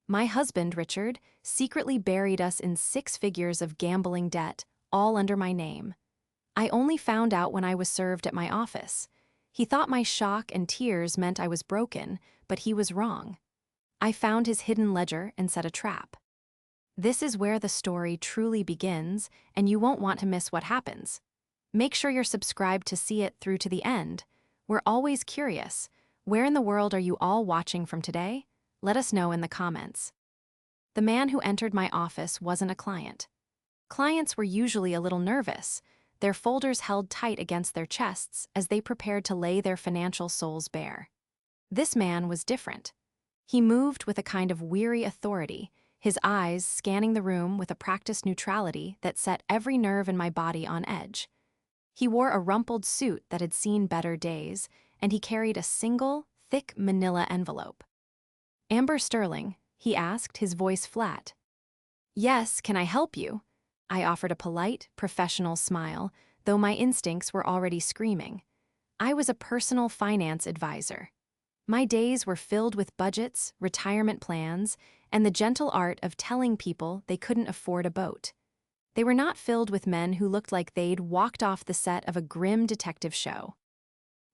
My husband, Richard, secretly buried us in six figures of gambling debt, all under my name. I only found out when I was served at my office. He thought my shock and tears meant I was broken, but he was wrong. I found his hidden ledger and set a trap. This is where the story truly begins, and you won't want to miss what happens. Make sure you're subscribed to see it through to the end. We're always curious. Where in the world are you all watching from today? Let us know in the comments. The man who entered my office wasn't a client. Clients were usually a little nervous, their folders held tight against their chests as they prepared to lay their financial souls bare. This man was different. He moved with a kind of weary authority, his eyes scanning the room with a practiced neutrality that set every nerve in my body on edge. He wore a rumpled suit that had seen better days, and he carried a single, thick manila envelope. "Amber Sterling," he asked, his voice flat. "Yes, can I help you?" I offered a polite, professional smile, though my instincts were already screaming. I was a personal finance advisor. My days were filled with budgets, retirement plans, and the gentle art of telling people they couldn't afford a boat. They were not filled with men who looked like they'd walked off the set of a grim detective show.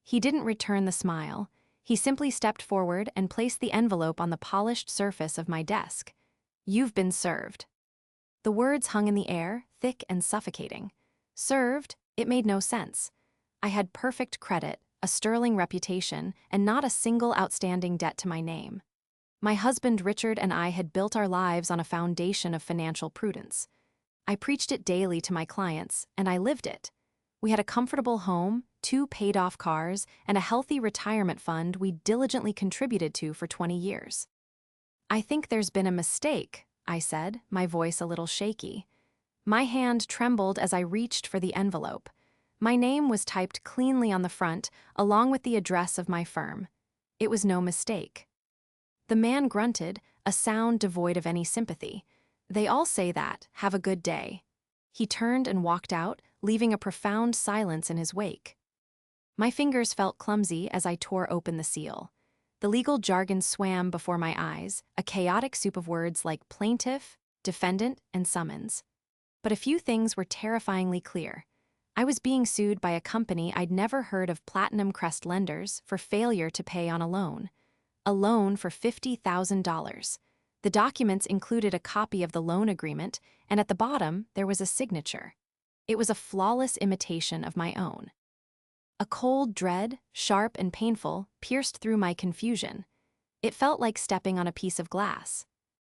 He didn't return the smile. He simply stepped forward and placed the envelope on the polished surface of my desk. "You've been served." The words hung in the air, thick and suffocating. Served? It made no sense. I had perfect credit, a sterling reputation, and not a single outstanding debt to my name. My husband Richard and I had built our lives on a foundation of financial prudence. I preached it daily to my clients, and I lived it. We had a comfortable home, 2 paid-off cars, and a healthy retirement fund we diligently contributed to for 20 years. "I think there's been a mistake," I said, my voice a little shaky. My hand trembled as I reached for the envelope. My name was typed cleanly on the front, along with the address of my firm. It was no mistake. The man grunted, a sound devoid of any sympathy. "They all say that. Have a good day." He turned and walked out, leaving a profound silence in his wake. My fingers felt clumsy as I tore open the seal. The legal jargon swam before my eyes, a chaotic soup of words like plaintiff, defendant, and summons. But a few things were terrifyingly clear. I was being sued by a company I'd never heard of, Platinum Crest Lenders, for failure to pay on a loan. A loan for $50,000. The documents included a copy of the loan agreement, and at the bottom there was a signature. It was a flawless imitation of my own. A cold dread, sharp and painful, pierced through my confusion. It felt like stepping on a piece of glass.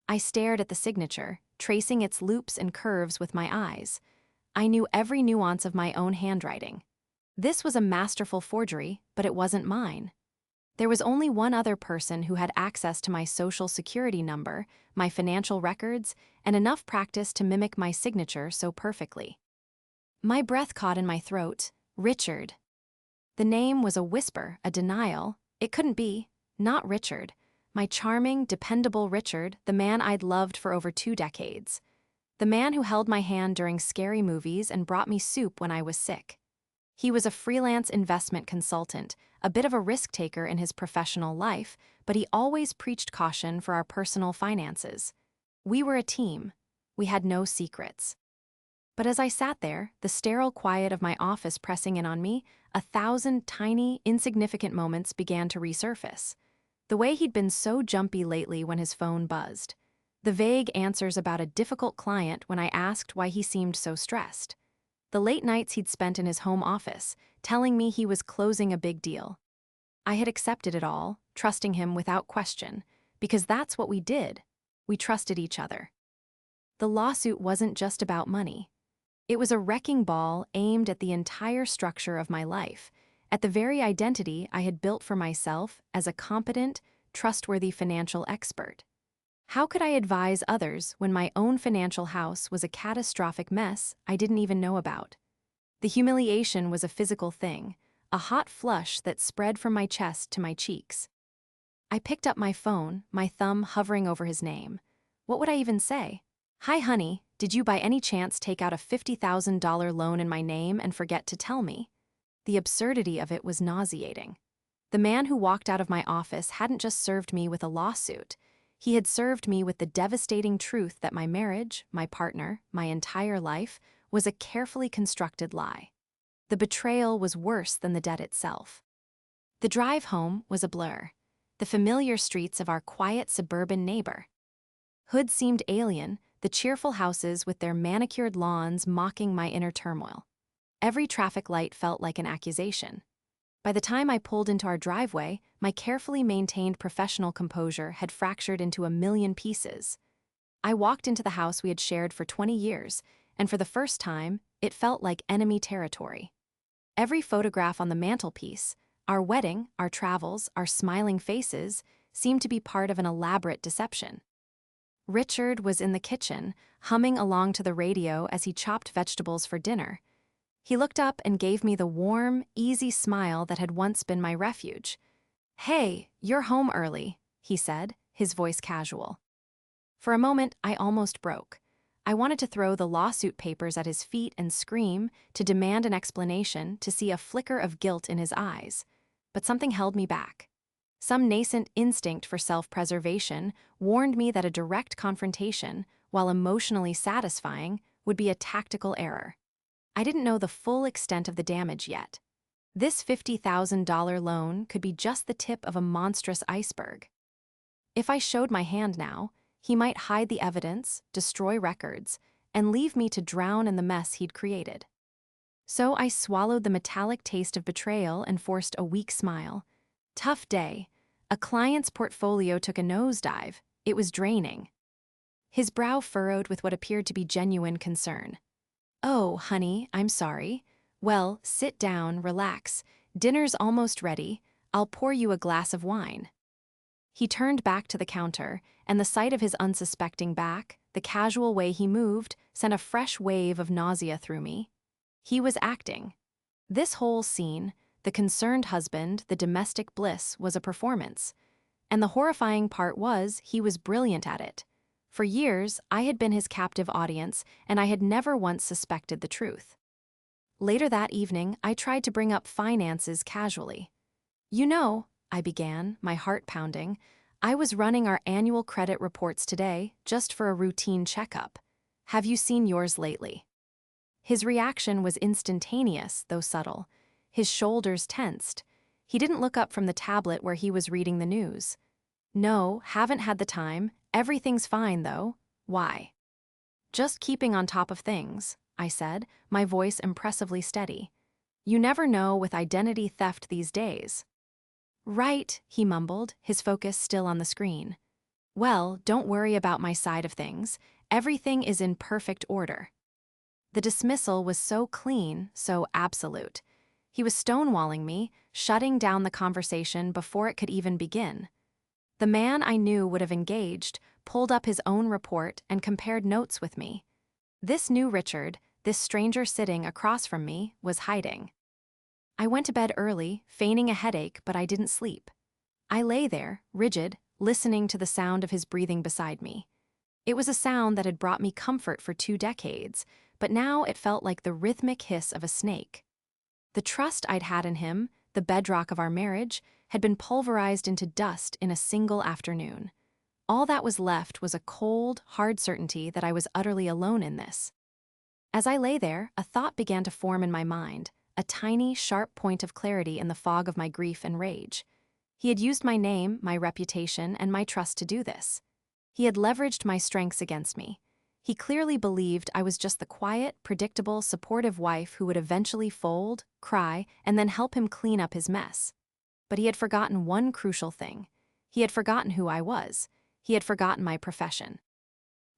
I stared at the signature, tracing its loops and curves with my eyes. I knew every nuance of my own handwriting. This was a masterful forgery, but it wasn't mine. There was only one other person who had access to my social security number, my financial records, and enough practice to mimic my signature so perfectly. My breath caught in my throat. Richard. The name was a whisper, a denial. It couldn't be. Not Richard. My charming, dependable Richard, the man I'd loved for over 2 decades. The man who held my hand during scary movies and brought me soup when I was sick. He was a freelance investment consultant, a bit of a risk-taker in his professional life, but he always preached caution for our personal finances. We were a team. We had no secrets. But as I sat there, the sterile quiet of my office pressing in on me, 1,000 tiny, insignificant moments began to resurface. The way he'd been so jumpy lately when his phone buzzed. The vague answers about a difficult client when I asked why he seemed so stressed. The late nights he'd spent in his home office, telling me he was closing a big deal. I had accepted it all, trusting him without question, because that's what we did. We trusted each other. The lawsuit wasn't just about money. It was a wrecking ball aimed at the entire structure of my life, at the very identity I had built for myself as a competent, trustworthy financial expert. How could I advise others when my own financial house was a catastrophic mess I didn't even know about? The humiliation was a physical thing, a hot flush that spread from my chest to my cheeks. I picked up my phone, my thumb hovering over his name. What would I even say? "Hi, honey, did you by any chance take out a $50,000 loan in my name and forget to tell me?" The absurdity of it was nauseating. The man who walked out of my office hadn't just served me with a lawsuit. He had served me with the devastating truth that my marriage, my partner, my entire life, was a carefully constructed lie. The betrayal was worse than the debt itself. The drive home was a blur. The familiar streets of our quiet suburban neighbor. Hood seemed alien, the cheerful houses with their manicured lawns mocking my inner turmoil. Every traffic light felt like an accusation. By the time I pulled into our driveway, my carefully maintained professional composure had fractured into a million pieces. I walked into the house we had shared for 20 years, and for the first time, it felt like enemy territory. Every photograph on the mantelpiece, our wedding, our travels, our smiling faces, seemed to be part of an elaborate deception. Richard was in the kitchen, humming along to the radio as he chopped vegetables for dinner. He looked up and gave me the warm, easy smile that had once been my refuge. "Hey, you're home early," he said, his voice casual. For a moment, I almost broke. I wanted to throw the lawsuit papers at his feet and scream, to demand an explanation, to see a flicker of guilt in his eyes. But something held me back. Some nascent instinct for self-preservation warned me that a direct confrontation, while emotionally satisfying, would be a tactical error. I didn't know the full extent of the damage yet. This $50,000 loan could be just the tip of a monstrous iceberg. If I showed my hand now, he might hide the evidence, destroy records, and leave me to drown in the mess he'd created. So I swallowed the metallic taste of betrayal and forced a weak smile. Tough day. A client's portfolio took a nosedive. It was draining. His brow furrowed with what appeared to be genuine concern. "Oh, honey, I'm sorry. Well, sit down, relax. Dinner's almost ready. I'll pour you a glass of wine." He turned back to the counter, and the sight of his unsuspecting back, the casual way he moved, sent a fresh wave of nausea through me. He was acting. This whole scene, the concerned husband, the domestic bliss, was a performance. And the horrifying part was, he was brilliant at it. For years, I had been his captive audience, and I had never once suspected the truth. Later that evening, I tried to bring up finances casually. "You know," I began, my heart pounding, "I was running our annual credit reports today, just for a routine checkup. Have you seen yours lately?" His reaction was instantaneous, though subtle. His shoulders tensed. He didn't look up from the tablet where he was reading the news. "No, haven't had the time. Everything's fine, though. Why?" "Just keeping on top of things," I said, my voice impressively steady. "You never know with identity theft these days." "Right," he mumbled, his focus still on the screen. "Well, don't worry about my side of things. Everything is in perfect order." The dismissal was so clean, so absolute. He was stonewalling me, shutting down the conversation before it could even begin. The man I knew would have engaged pulled up his own report and compared notes with me. This new Richard, this stranger sitting across from me, was hiding. I went to bed early, feigning a headache, but I didn't sleep. I lay there, rigid, listening to the sound of his breathing beside me. It was a sound that had brought me comfort for 2 decades, but now it felt like the rhythmic hiss of a snake. The trust I'd had in him, the bedrock of our marriage, had been pulverized into dust in a single afternoon. All that was left was a cold, hard certainty that I was utterly alone in this. As I lay there, a thought began to form in my mind, a tiny, sharp point of clarity in the fog of my grief and rage. He had used my name, my reputation, and my trust to do this. He had leveraged my strengths against me. He clearly believed I was just the quiet, predictable, supportive wife who would eventually fold, cry, and then help him clean up his mess. But he had forgotten one crucial thing. He had forgotten who I was. He had forgotten my profession.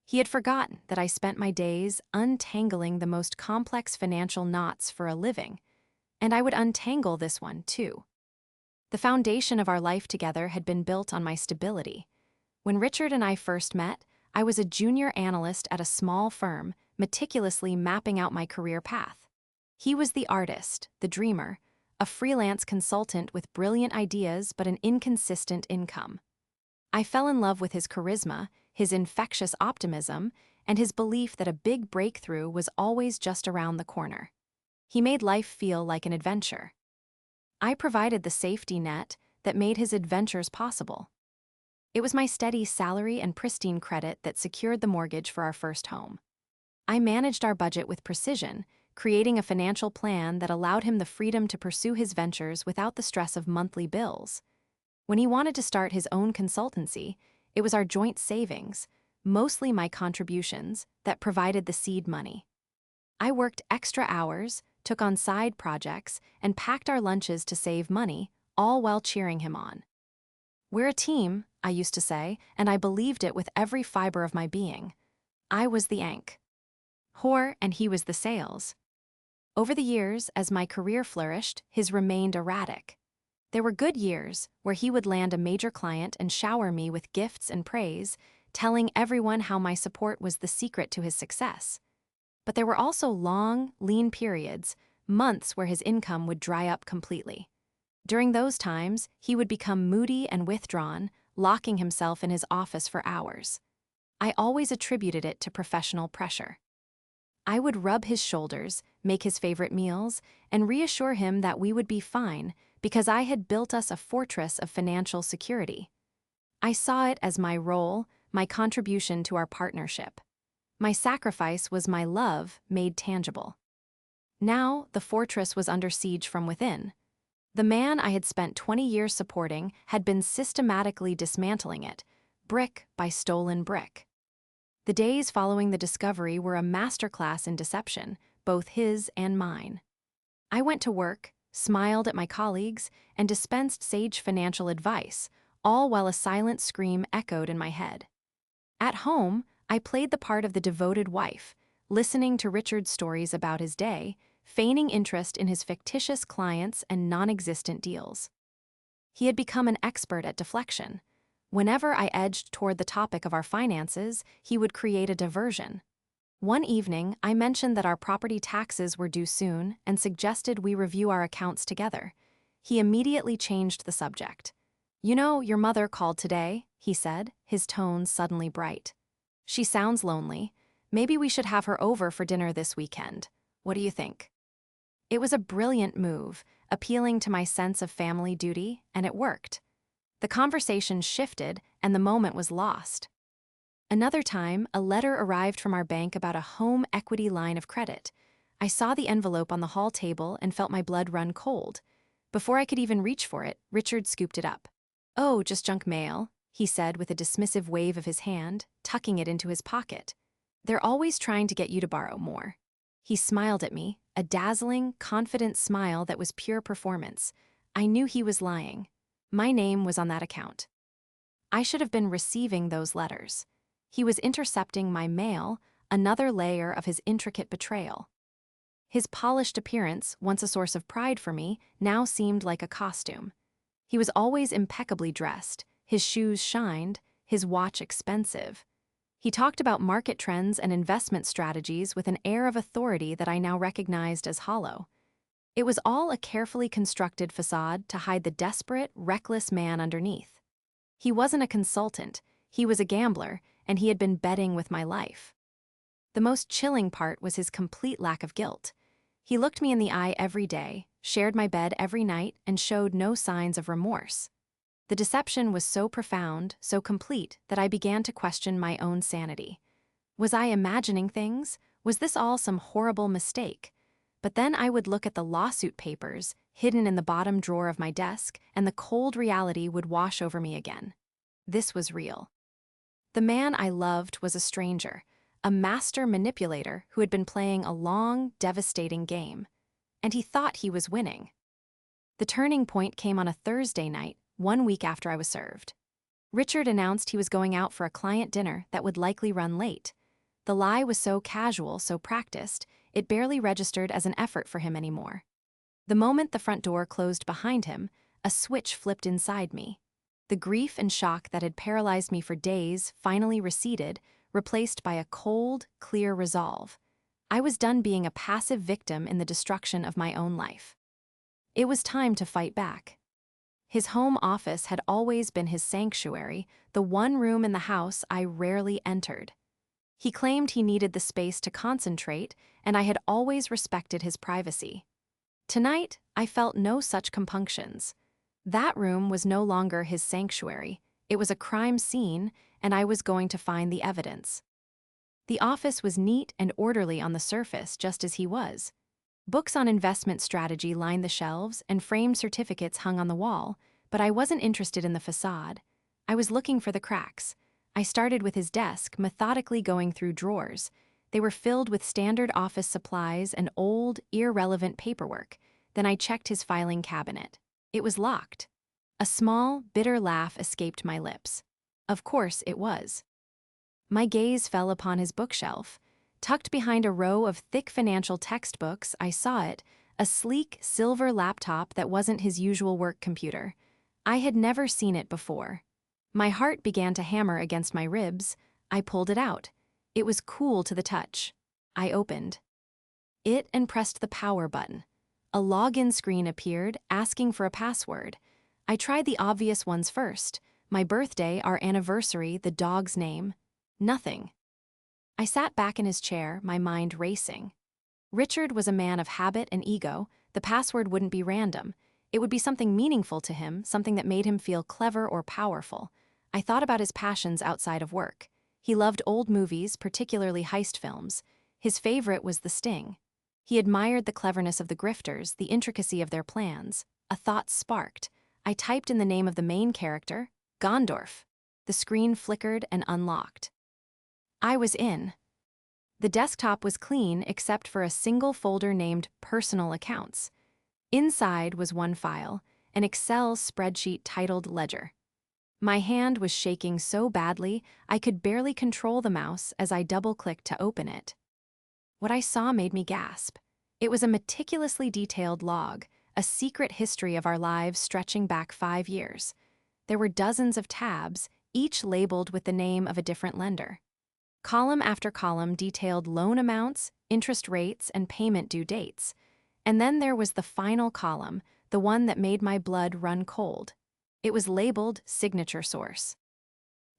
He had forgotten that I spent my days untangling the most complex financial knots for a living. And I would untangle this one, too. The foundation of our life together had been built on my stability. When Richard and I first met, I was a junior analyst at a small firm, meticulously mapping out my career path. He was the artist, the dreamer, a freelance consultant with brilliant ideas but an inconsistent income. I fell in love with his charisma, his infectious optimism, and his belief that a big breakthrough was always just around the corner. He made life feel like an adventure. I provided the safety net that made his adventures possible. It was my steady salary and pristine credit that secured the mortgage for our first home. I managed our budget with precision, creating a financial plan that allowed him the freedom to pursue his ventures without the stress of monthly bills. When he wanted to start his own consultancy, it was our joint savings, mostly my contributions, that provided the seed money. I worked extra hours, took on side projects, and packed our lunches to save money, all while cheering him on. "We're a team," I used to say, and I believed it with every fiber of my being. I was the Ank whore and he was the sales. Over the years, as my career flourished, his remained erratic. There were good years where he would land a major client and shower me with gifts and praise, telling everyone how my support was the secret to his success. But there were also long, lean periods, months where his income would dry up completely. During those times, he would become moody and withdrawn, locking himself in his office for hours. I always attributed it to professional pressure. I would rub his shoulders, make his favorite meals, and reassure him that we would be fine because I had built us a fortress of financial security. I saw it as my role, my contribution to our partnership. My sacrifice was my love made tangible. Now, the fortress was under siege from within. The man I had spent 20 years supporting had been systematically dismantling it, brick by stolen brick. The days following the discovery were a masterclass in deception, both his and mine. I went to work, smiled at my colleagues, and dispensed sage financial advice, all while a silent scream echoed in my head. At home, I played the part of the devoted wife, listening to Richard's stories about his day, feigning interest in his fictitious clients and non-existent deals. He had become an expert at deflection. Whenever I edged toward the topic of our finances, he would create a diversion. One evening, I mentioned that our property taxes were due soon and suggested we review our accounts together. He immediately changed the subject. "You know, your mother called today," he said, his tone suddenly bright. "She sounds lonely. Maybe we should have her over for dinner this weekend. What do you think?" It was a brilliant move, appealing to my sense of family duty, and it worked. The conversation shifted, and the moment was lost. Another time, a letter arrived from our bank about a home equity line of credit. I saw the envelope on the hall table and felt my blood run cold. Before I could even reach for it, Richard scooped it up. "Oh, just junk mail," he said with a dismissive wave of his hand, tucking it into his pocket. "They're always trying to get you to borrow more." He smiled at me, a dazzling, confident smile that was pure performance. I knew he was lying. My name was on that account. I should have been receiving those letters. He was intercepting my mail, another layer of his intricate betrayal. His polished appearance, once a source of pride for me, now seemed like a costume. He was always impeccably dressed, his shoes shined, his watch expensive. He talked about market trends and investment strategies with an air of authority that I now recognized as hollow. It was all a carefully constructed facade to hide the desperate, reckless man underneath. He wasn't a consultant, he was a gambler, and he had been betting with my life. The most chilling part was his complete lack of guilt. He looked me in the eye every day, shared my bed every night, and showed no signs of remorse. The deception was so profound, so complete, that I began to question my own sanity. Was I imagining things? Was this all some horrible mistake? But then I would look at the lawsuit papers, hidden in the bottom drawer of my desk, and the cold reality would wash over me again. This was real. The man I loved was a stranger, a master manipulator who had been playing a long, devastating game. And he thought he was winning. The turning point came on a Thursday night, 1 week after I was served. Richard announced he was going out for a client dinner that would likely run late. The lie was so casual, so practiced, it barely registered as an effort for him anymore. The moment the front door closed behind him, a switch flipped inside me. The grief and shock that had paralyzed me for days finally receded, replaced by a cold, clear resolve. I was done being a passive victim in the destruction of my own life. It was time to fight back. His home office had always been his sanctuary, the one room in the house I rarely entered. He claimed he needed the space to concentrate, and I had always respected his privacy. Tonight, I felt no such compunctions. That room was no longer his sanctuary, It was a crime scene, and I was going to find the evidence. The office was neat and orderly on the surface, just as he was. Books on investment strategy lined the shelves, and framed certificates hung on the wall, but I wasn't interested in the facade. I was looking for the cracks. I started with his desk, methodically going through drawers. They were filled with standard office supplies and old, irrelevant paperwork. Then I checked his filing cabinet. It was locked. A small, bitter laugh escaped my lips. Of course it was. My gaze fell upon his bookshelf. Tucked behind a row of thick financial textbooks, I saw it, a sleek, silver laptop that wasn't his usual work computer. I had never seen it before. My heart began to hammer against my ribs. I pulled it out. It was cool to the touch. I opened it and pressed the power button. A login screen appeared, asking for a password. I tried the obvious ones first. My birthday, our anniversary, the dog's name. Nothing. I sat back in his chair, my mind racing. Richard was a man of habit and ego. The password wouldn't be random. It would be something meaningful to him, something that made him feel clever or powerful. I thought about his passions outside of work. He loved old movies, particularly heist films. His favorite was The Sting. He admired the cleverness of the grifters, the intricacy of their plans. A thought sparked. I typed in the name of the main character, Gondorf. The screen flickered and unlocked. I was in. The desktop was clean except for a single folder named Personal Accounts. Inside was one file, an Excel spreadsheet titled Ledger. My hand was shaking so badly I could barely control the mouse as I double-clicked to open it. What I saw made me gasp. It was a meticulously detailed log, a secret history of our lives stretching back 5 years. There were dozens of tabs, each labeled with the name of a different lender. Column after column detailed loan amounts, interest rates, and payment due dates. And then there was the final column, the one that made my blood run cold. It was labeled Signature Source.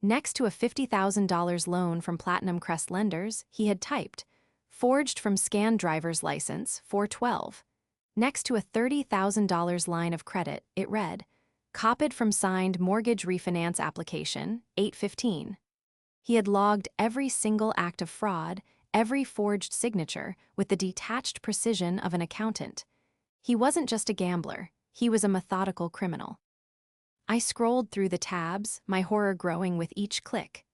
Next to a $50,000 loan from Platinum Crest Lenders, he had typed, forged from Scan Driver's License 412. Next to a $30,000 line of credit, it read, copied from signed mortgage refinance application 815. He had logged every single act of fraud, every forged signature, with the detached precision of an accountant. He wasn't just a gambler, he was a methodical criminal. I scrolled through the tabs, my horror growing with each click.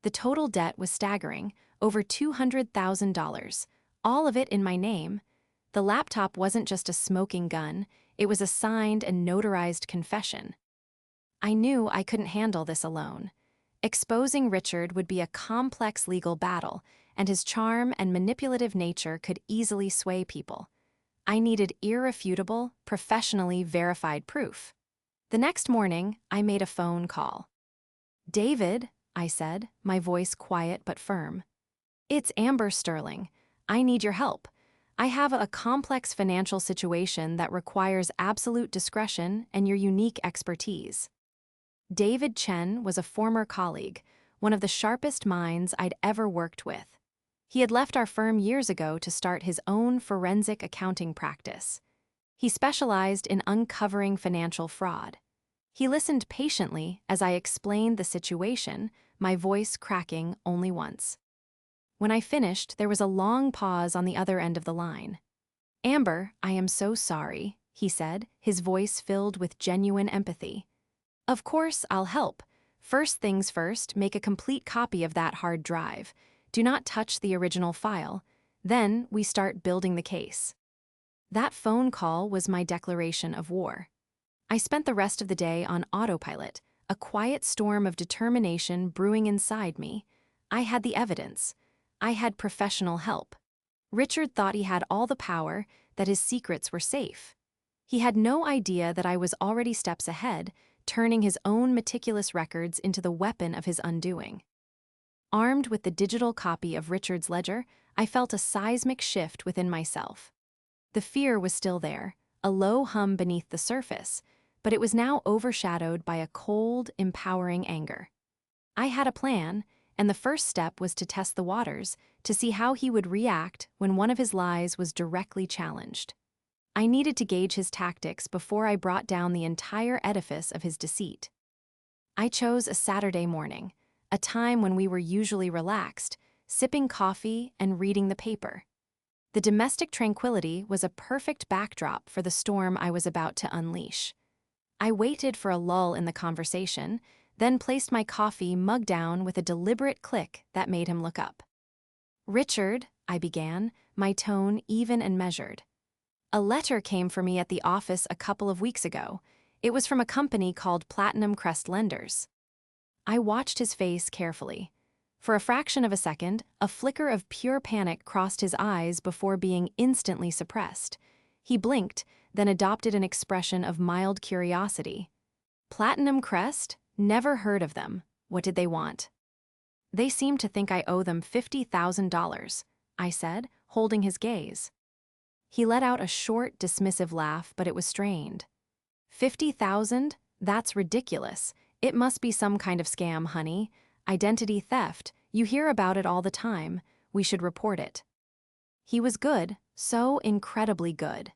The total debt was staggering, over $200,000, all of it in my name. The laptop wasn't just a smoking gun, it was a signed and notarized confession. I knew I couldn't handle this alone. Exposing Richard would be a complex legal battle, and his charm and manipulative nature could easily sway people. I needed irrefutable, professionally verified proof. The next morning, I made a phone call. "David," I said, my voice quiet but firm. "It's Amber Sterling. I need your help. I have a complex financial situation that requires absolute discretion and your unique expertise." David Chen was a former colleague, one of the sharpest minds I'd ever worked with. He had left our firm years ago to start his own forensic accounting practice. He specialized in uncovering financial fraud. He listened patiently as I explained the situation, my voice cracking only once. When I finished, there was a long pause on the other end of the line. "Amber, I am so sorry," he said, his voice filled with genuine empathy. "Of course, I'll help. First things first, make a complete copy of that hard drive. Do not touch the original file. Then we start building the case." That phone call was my declaration of war. I spent the rest of the day on autopilot, a quiet storm of determination brewing inside me. I had the evidence. I had professional help. Richard thought he had all the power, that his secrets were safe. He had no idea that I was already steps ahead, turning his own meticulous records into the weapon of his undoing. Armed with the digital copy of Richard's ledger, I felt a seismic shift within myself. The fear was still there, a low hum beneath the surface, but it was now overshadowed by a cold, empowering anger. I had a plan, and the first step was to test the waters, to see how he would react when one of his lies was directly challenged. I needed to gauge his tactics before I brought down the entire edifice of his deceit. I chose a Saturday morning, a time when we were usually relaxed, sipping coffee and reading the paper. The domestic tranquility was a perfect backdrop for the storm I was about to unleash. I waited for a lull in the conversation, then placed my coffee mug down with a deliberate click that made him look up. "Richard," I began, my tone even and measured. "A letter came for me at the office a couple of weeks ago. It was from a company called Platinum Crest Lenders." I watched his face carefully. For a fraction of a second, a flicker of pure panic crossed his eyes before being instantly suppressed. He blinked, then adopted an expression of mild curiosity. "Platinum Crest? Never heard of them. What did they want?" "They seem to think I owe them $50,000, I said, holding his gaze. He let out a short, dismissive laugh, but it was strained. "50,000? That's ridiculous. It must be some kind of scam, honey. Identity theft. You hear about it all the time. We should report it." He was good, so incredibly good.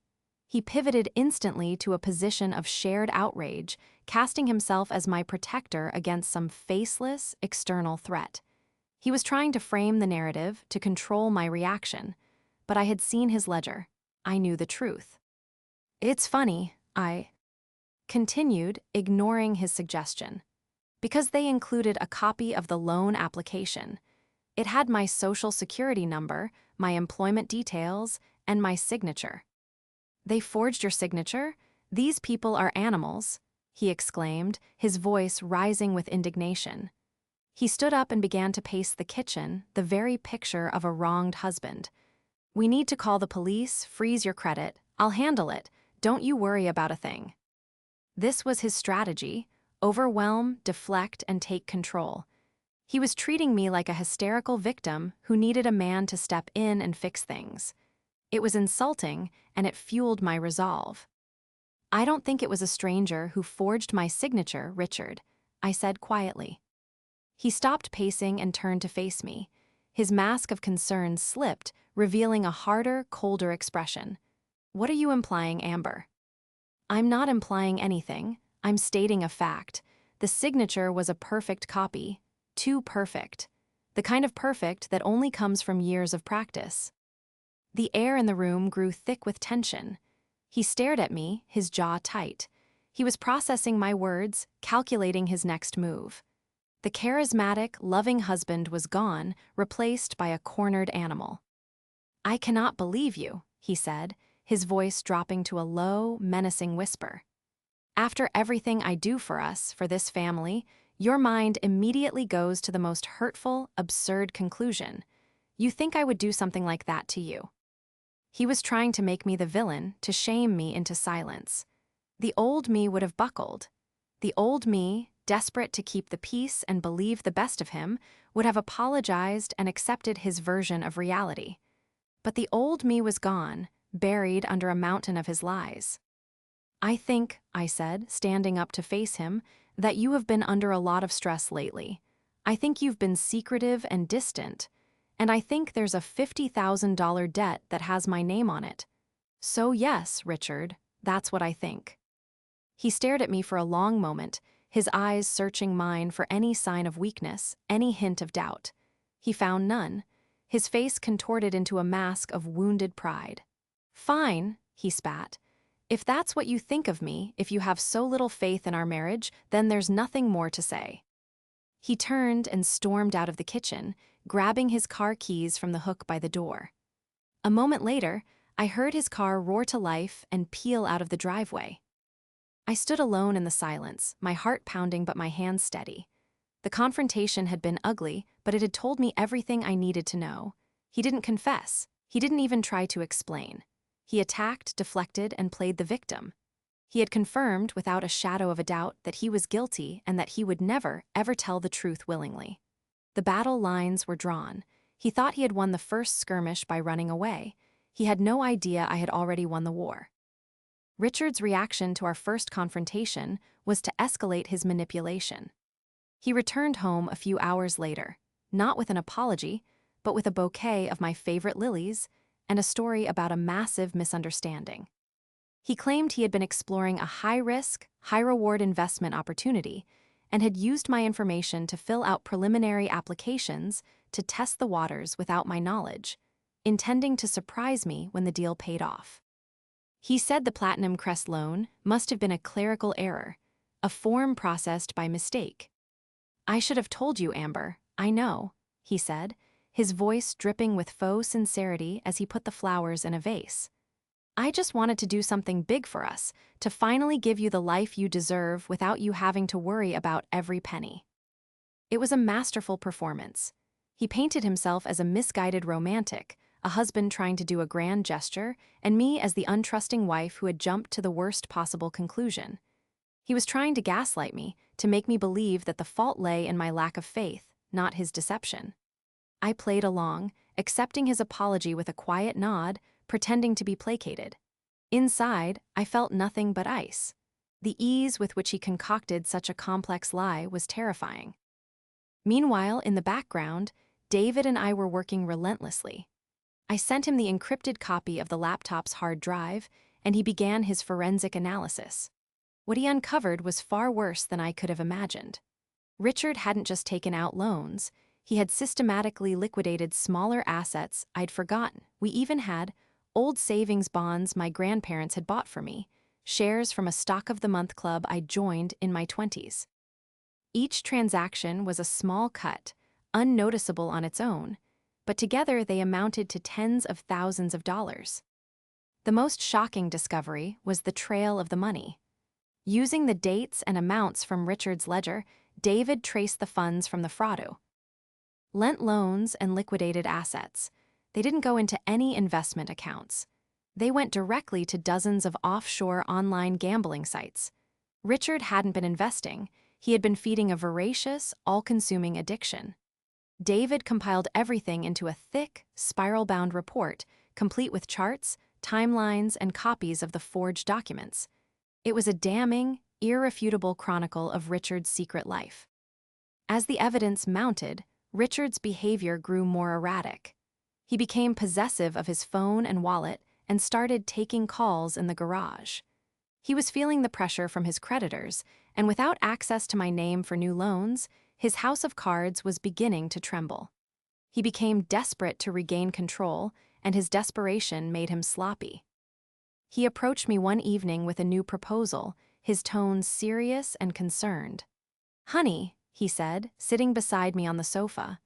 He pivoted instantly to a position of shared outrage, casting himself as my protector against some faceless, external threat. He was trying to frame the narrative, to control my reaction. But I had seen his ledger. I knew the truth. "It's funny," I continued, ignoring his suggestion, "because they included a copy of the loan application. It had my social security number, my employment details, and my signature." "They forged your signature? These people are animals," he exclaimed, his voice rising with indignation. He stood up and began to pace the kitchen, the very picture of a wronged husband. "We need to call the police, freeze your credit. I'll handle it. Don't you worry about a thing." This was his strategy: overwhelm, deflect, and take control. He was treating me like a hysterical victim who needed a man to step in and fix things. It was insulting, and it fueled my resolve. "I don't think it was a stranger who forged my signature, Richard," I said quietly. He stopped pacing and turned to face me. His mask of concern slipped, revealing a harder, colder expression. "What are you implying, Amber?" "I'm not implying anything. I'm stating a fact. The signature was a perfect copy. Too perfect. The kind of perfect that only comes from years of practice." The air in the room grew thick with tension. He stared at me, his jaw tight. He was processing my words, calculating his next move. The charismatic, loving husband was gone, replaced by a cornered animal. "I cannot believe you," he said, his voice dropping to a low, menacing whisper. "After everything I do for us, for this family, your mind immediately goes to the most hurtful, absurd conclusion. You think I would do something like that to you." He was trying to make me the villain, to shame me into silence. The old me would have buckled. The old me, desperate to keep the peace and believe the best of him, would have apologized and accepted his version of reality. But the old me was gone, buried under a mountain of his lies. "I think," I said, standing up to face him, "that you have been under a lot of stress lately. I think you've been secretive and distant. And I think there's a $50,000 debt that has my name on it. So yes, Richard, that's what I think." He stared at me for a long moment, his eyes searching mine for any sign of weakness, any hint of doubt. He found none. His face contorted into a mask of wounded pride. "Fine," he spat. "If that's what you think of me, if you have so little faith in our marriage, then there's nothing more to say." He turned and stormed out of the kitchen, grabbing his car keys from the hook by the door. A moment later, I heard his car roar to life and peel out of the driveway. I stood alone in the silence, my heart pounding but my hands steady. The confrontation had been ugly, but it had told me everything I needed to know. He didn't confess. He didn't even try to explain. He attacked, deflected, and played the victim. He had confirmed, without a shadow of a doubt, that he was guilty and that he would never, ever tell the truth willingly. The battle lines were drawn. He thought he had won the first skirmish by running away. He had no idea I had already won the war. Richard's reaction to our first confrontation was to escalate his manipulation. He returned home a few hours later, not with an apology, but with a bouquet of my favorite lilies and a story about a massive misunderstanding. He claimed he had been exploring a high-risk, high-reward investment opportunity, and had used my information to fill out preliminary applications to test the waters without my knowledge, intending to surprise me when the deal paid off. He said the Platinum Crest loan must have been a clerical error, a form processed by mistake. "I should have told you, Amber, I know," he said, his voice dripping with faux sincerity as he put the flowers in a vase. "I just wanted to do something big for us, to finally give you the life you deserve without you having to worry about every penny." It was a masterful performance. He painted himself as a misguided romantic, a husband trying to do a grand gesture, and me as the untrusting wife who had jumped to the worst possible conclusion. He was trying to gaslight me, to make me believe that the fault lay in my lack of faith, not his deception. I played along, accepting his apology with a quiet nod, pretending to be placated. Inside, I felt nothing but ice. The ease with which he concocted such a complex lie was terrifying. Meanwhile, in the background, David and I were working relentlessly. I sent him the encrypted copy of the laptop's hard drive, and he began his forensic analysis. What he uncovered was far worse than I could have imagined. Richard hadn't just taken out loans, he had systematically liquidated smaller assets I'd forgotten. We even had old savings bonds my grandparents had bought for me, shares from a Stock of the Month club I joined in my 20s. Each transaction was a small cut, unnoticeable on its own, but together they amounted to tens of thousands of dollars. The most shocking discovery was the trail of the money. Using the dates and amounts from Richard's ledger, David traced the funds from the fraudo. Lent loans and liquidated assets. They didn't go into any investment accounts. They went directly to dozens of offshore online gambling sites. Richard hadn't been investing, he had been feeding a voracious, all-consuming addiction. David compiled everything into a thick, spiral-bound report, complete with charts, timelines, and copies of the forged documents. It was a damning, irrefutable chronicle of Richard's secret life. As the evidence mounted, Richard's behavior grew more erratic. He became possessive of his phone and wallet and started taking calls in the garage. He was feeling the pressure from his creditors, and without access to my name for new loans, his house of cards was beginning to tremble. He became desperate to regain control, and his desperation made him sloppy. He approached me one evening with a new proposal, his tone serious and concerned. "Honey," he said, sitting beside me on the sofa,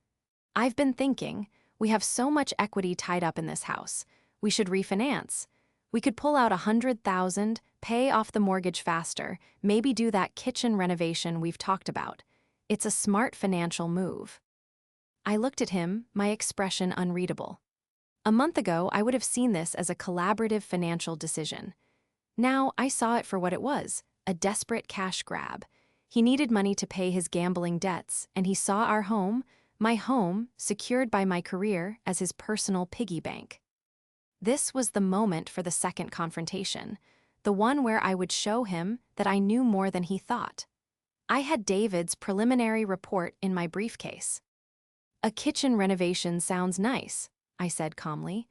"I've been thinking, we have so much equity tied up in this house. We should refinance. We could pull out $100,000, pay off the mortgage faster, maybe do that kitchen renovation we've talked about. It's a smart financial move." I looked at him, my expression unreadable. A month ago, I would have seen this as a collaborative financial decision. Now, I saw it for what it was, a desperate cash grab. He needed money to pay his gambling debts, and he saw our home, my home, secured by my career, as his personal piggy bank. This was the moment for the second confrontation, the one where I would show him that I knew more than he thought. I had David's preliminary report in my briefcase. "A kitchen renovation sounds nice," I said calmly,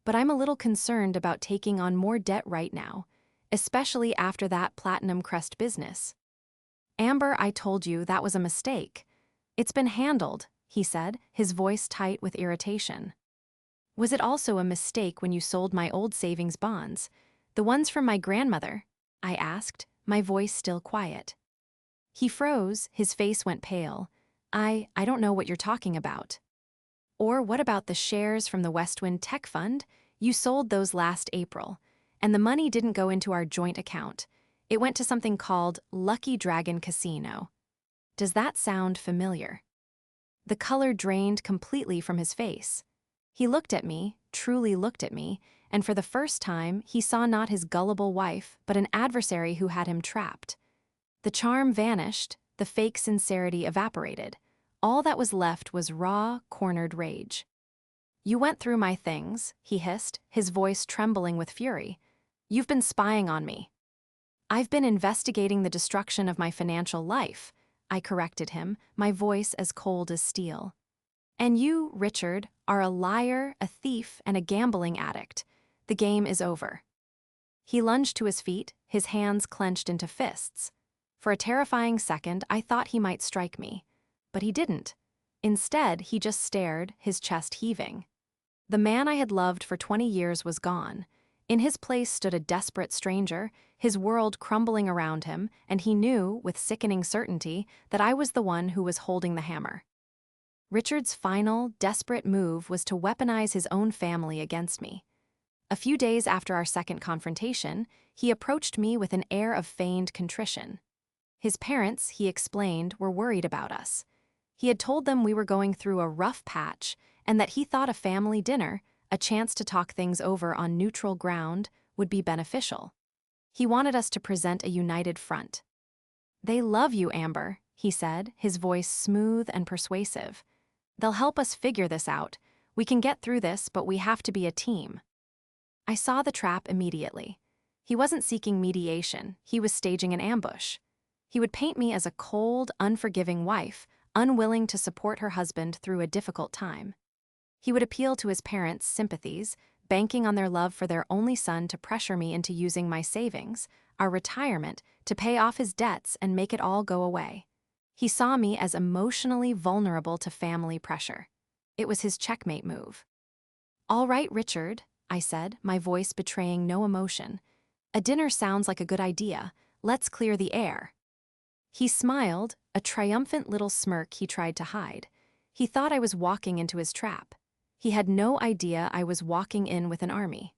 "but I'm a little concerned about taking on more debt right now, especially after that Platinum Crest business." "Amber, I told you that was a mistake. It's been handled," he said, his voice tight with irritation. "Was it also a mistake when you sold my old savings bonds, the ones from my grandmother?" I asked, my voice still quiet. He froze, his face went pale. I don't know what you're talking about." "Or what about the shares from the Westwind Tech Fund? You sold those last April, and the money didn't go into our joint account. It went to something called Lucky Dragon Casino. Does that sound familiar?" The color drained completely from his face. He looked at me, truly looked at me, and for the first time, he saw not his gullible wife, but an adversary who had him trapped. The charm vanished, the fake sincerity evaporated. All that was left was raw, cornered rage. "You went through my things," he hissed, his voice trembling with fury. "You've been spying on me." "I've been investigating the destruction of my financial life," I corrected him, my voice as cold as steel. "And you, Richard, are a liar, a thief, and a gambling addict. The game is over." He lunged to his feet, his hands clenched into fists. For a terrifying second, I thought he might strike me. But he didn't. Instead, he just stared, his chest heaving. The man I had loved for 20 years was gone. In his place stood a desperate stranger, his world crumbling around him, and he knew, with sickening certainty, that I was the one who was holding the hammer. Richard's final, desperate move was to weaponize his own family against me. A few days after our second confrontation, he approached me with an air of feigned contrition. His parents, he explained, were worried about us. He had told them we were going through a rough patch and that he thought a family dinner, a chance to talk things over on neutral ground, would be beneficial. He wanted us to present a united front. "They love you, Amber," he said, his voice smooth and persuasive. "They'll help us figure this out. We can get through this, but we have to be a team." I saw the trap immediately. He wasn't seeking mediation, he was staging an ambush. He would paint me as a cold, unforgiving wife, unwilling to support her husband through a difficult time. He would appeal to his parents' sympathies, banking on their love for their only son to pressure me into using my savings, our retirement, to pay off his debts and make it all go away. He saw me as emotionally vulnerable to family pressure. It was his checkmate move. "All right, Richard," I said, my voice betraying no emotion. "A dinner sounds like a good idea. Let's clear the air." He smiled, a triumphant little smirk he tried to hide. He thought I was walking into his trap. He had no idea I was walking in with an army.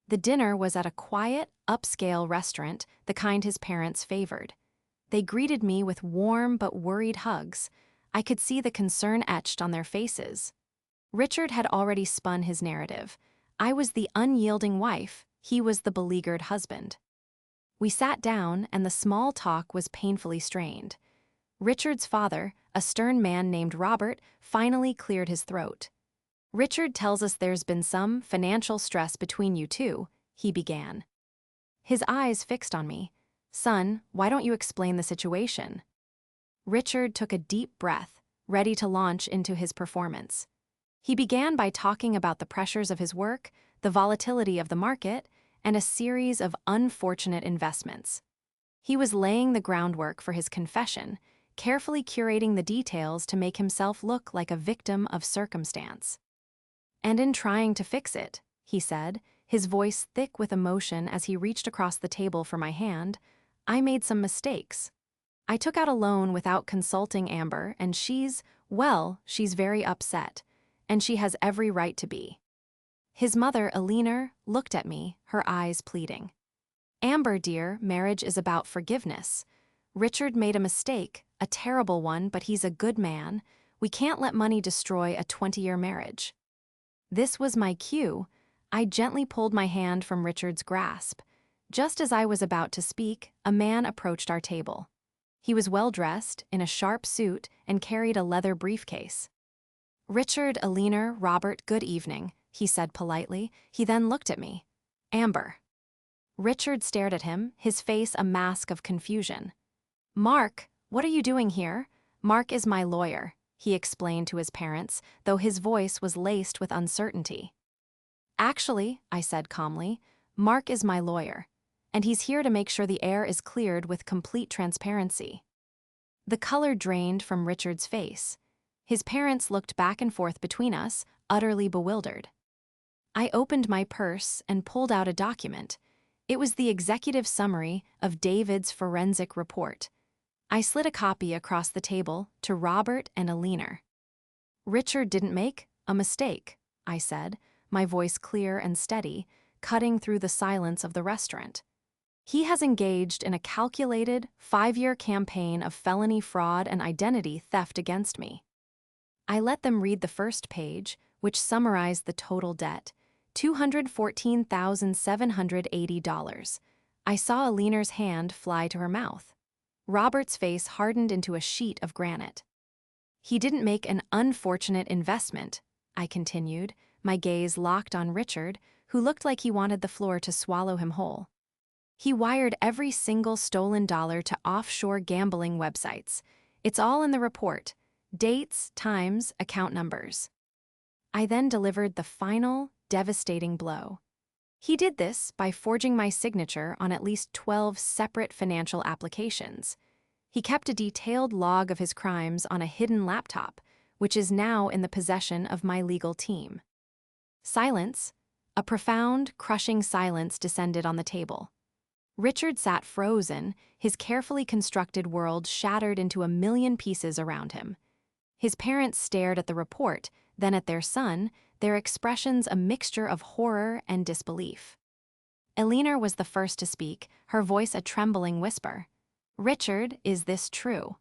The dinner was at a quiet, upscale restaurant, the kind his parents favored. They greeted me with warm but worried hugs. I could see the concern etched on their faces. Richard had already spun his narrative. I was the unyielding wife, he was the beleaguered husband. We sat down, and the small talk was painfully strained. Richard's father, a stern man named Robert, finally cleared his throat. "Richard tells us there's been some financial stress between you two," he began. His eyes fixed on me. "Son, why don't you explain the situation?" Richard took a deep breath, ready to launch into his performance. He began by talking about the pressures of his work, the volatility of the market, and a series of unfortunate investments. He was laying the groundwork for his confession, carefully curating the details to make himself look like a victim of circumstance. "And in trying to fix it," he said, his voice thick with emotion as he reached across the table for my hand, "I made some mistakes. I took out a loan without consulting Amber, and she's very upset, and she has every right to be." His mother, Eleanor, looked at me, her eyes pleading. "Amber, dear, marriage is about forgiveness. Richard made a mistake, a terrible one, but he's a good man. We can't let money destroy a 20-year marriage." This was my cue. I gently pulled my hand from Richard's grasp. Just as I was about to speak, a man approached our table. He was well-dressed, in a sharp suit, and carried a leather briefcase. "Richard, Eleanor, Robert, good evening," he said politely. He then looked at me. "Amber." Richard stared at him, his face a mask of confusion. "Mark, what are you doing here? Mark is my lawyer," he explained to his parents, though his voice was laced with uncertainty. "Actually," I said calmly, "Mark is my lawyer, and he's here to make sure the air is cleared with complete transparency." The color drained from Richard's face. His parents looked back and forth between us, utterly bewildered. I opened my purse and pulled out a document. It was the executive summary of David's forensic report. I slid a copy across the table to Robert and Eleanor. "Richard didn't make a mistake," I said, my voice clear and steady, cutting through the silence of the restaurant. "He has engaged in a calculated, 5-year campaign of felony fraud and identity theft against me." I let them read the first page, which summarized the total debt, $214,780. I saw Eleanor's hand fly to her mouth. Robert's face hardened into a sheet of granite. "He didn't make an unfortunate investment," I continued, my gaze locked on Richard, who looked like he wanted the floor to swallow him whole. "He wired every single stolen dollar to offshore gambling websites. It's all in the report. Dates, times, account numbers." I then delivered the final, devastating blow. He did this by forging my signature on at least 12 separate financial applications. He kept a detailed log of his crimes on a hidden laptop, which is now in the possession of my legal team. Silence, a profound, crushing silence descended on the table. Richard sat frozen, his carefully constructed world shattered into a million pieces around him. His parents stared at the report, then at their son, their expressions a mixture of horror and disbelief. Elinor was the first to speak, her voice a trembling whisper. "Richard, is this true?"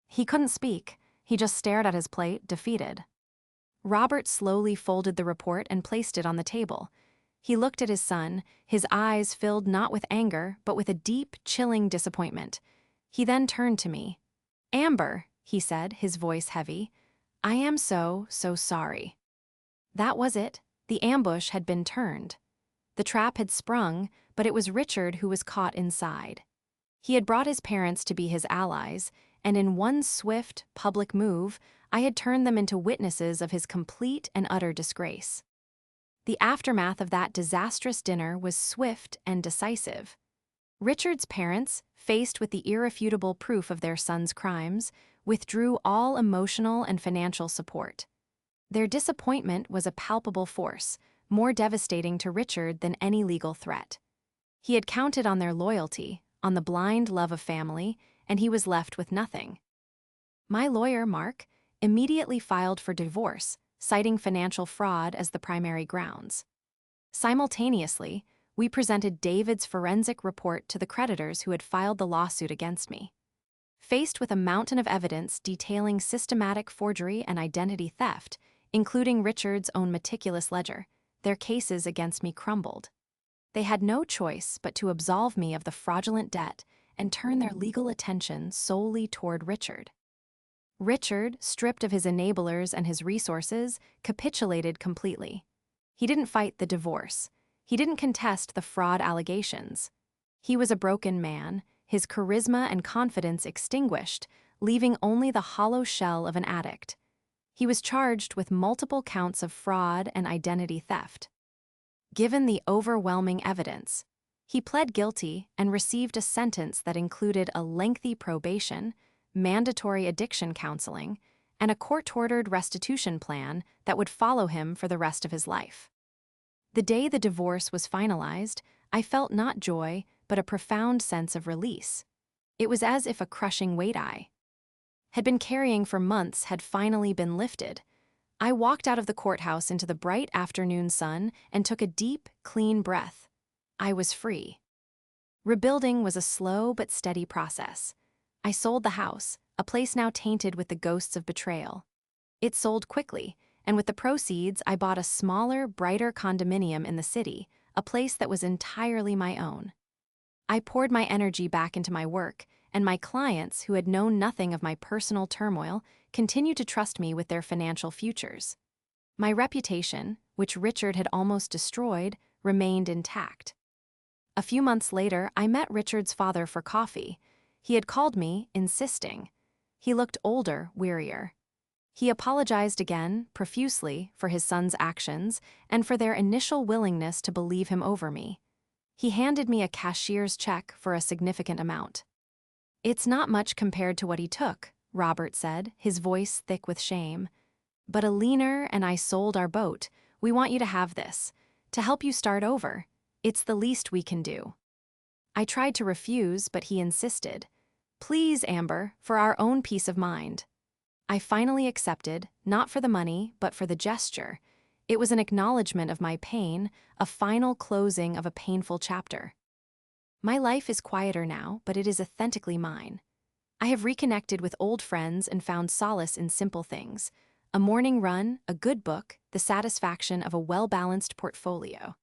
He couldn't speak. He just stared at his plate, defeated. Robert slowly folded the report and placed it on the table. He looked at his son, his eyes filled not with anger, but with a deep, chilling disappointment. He then turned to me. "Amber," he said, his voice heavy, "I am so sorry." That was it. The ambush had been turned. The trap had sprung, but it was Richard who was caught inside. He had brought his parents to be his allies, and in one swift, public move, I had turned them into witnesses of his complete and utter disgrace. The aftermath of that disastrous dinner was swift and decisive. Richard's parents, faced with the irrefutable proof of their son's crimes, withdrew all emotional and financial support. Their disappointment was a palpable force, more devastating to Richard than any legal threat. He had counted on their loyalty, on the blind love of family, and he was left with nothing. My lawyer, Mark, immediately filed for divorce, citing financial fraud as the primary grounds. Simultaneously, we presented David's forensic report to the creditors who had filed the lawsuit against me. Faced with a mountain of evidence detailing systematic forgery and identity theft, including Richard's own meticulous ledger, their cases against me crumbled. They had no choice but to absolve me of the fraudulent debt and turn their legal attention solely toward Richard. Richard, stripped of his enablers and his resources, capitulated completely. He didn't fight the divorce. He didn't contest the fraud allegations. He was a broken man, his charisma and confidence extinguished, leaving only the hollow shell of an addict. He was charged with multiple counts of fraud and identity theft. Given the overwhelming evidence, he pled guilty and received a sentence that included a lengthy probation, mandatory addiction counseling, and a court-ordered restitution plan that would follow him for the rest of his life. The day the divorce was finalized, I felt not joy, but a profound sense of release. It was as if a crushing weight I had been carrying for months had finally been lifted. I walked out of the courthouse into the bright afternoon sun and took a deep, clean breath. I was free. Rebuilding was a slow but steady process. I sold the house, a place now tainted with the ghosts of betrayal. It sold quickly, and with the proceeds I bought a smaller, brighter condominium in the city, a place that was entirely my own. I poured my energy back into my work, and my clients, who had known nothing of my personal turmoil, continued to trust me with their financial futures. My reputation, which Richard had almost destroyed, remained intact. A few months later, I met Richard's father for coffee. He had called me, insisting. He looked older, wearier. He apologized again, profusely, for his son's actions and for their initial willingness to believe him over me. He handed me a cashier's check for a significant amount. "It's not much compared to what he took," Robert said, his voice thick with shame. "But Elinor and I sold our boat. We want you to have this, to help you start over. It's the least we can do." I tried to refuse, but he insisted. "Please, Amber, for our own peace of mind." I finally accepted, not for the money, but for the gesture. It was an acknowledgement of my pain, a final closing of a painful chapter. My life is quieter now, but it is authentically mine. I have reconnected with old friends and found solace in simple things: a morning run, a good book, the satisfaction of a well-balanced portfolio.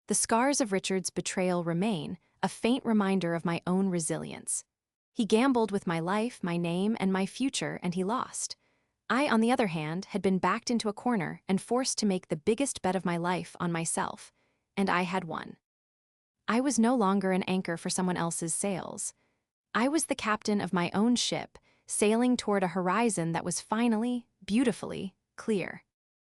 The scars of Richard's betrayal remain, a faint reminder of my own resilience. He gambled with my life, my name, and my future, and he lost. I, on the other hand, had been backed into a corner and forced to make the biggest bet of my life on myself, and I had won. I was no longer an anchor for someone else's sails. I was the captain of my own ship, sailing toward a horizon that was finally, beautifully, clear.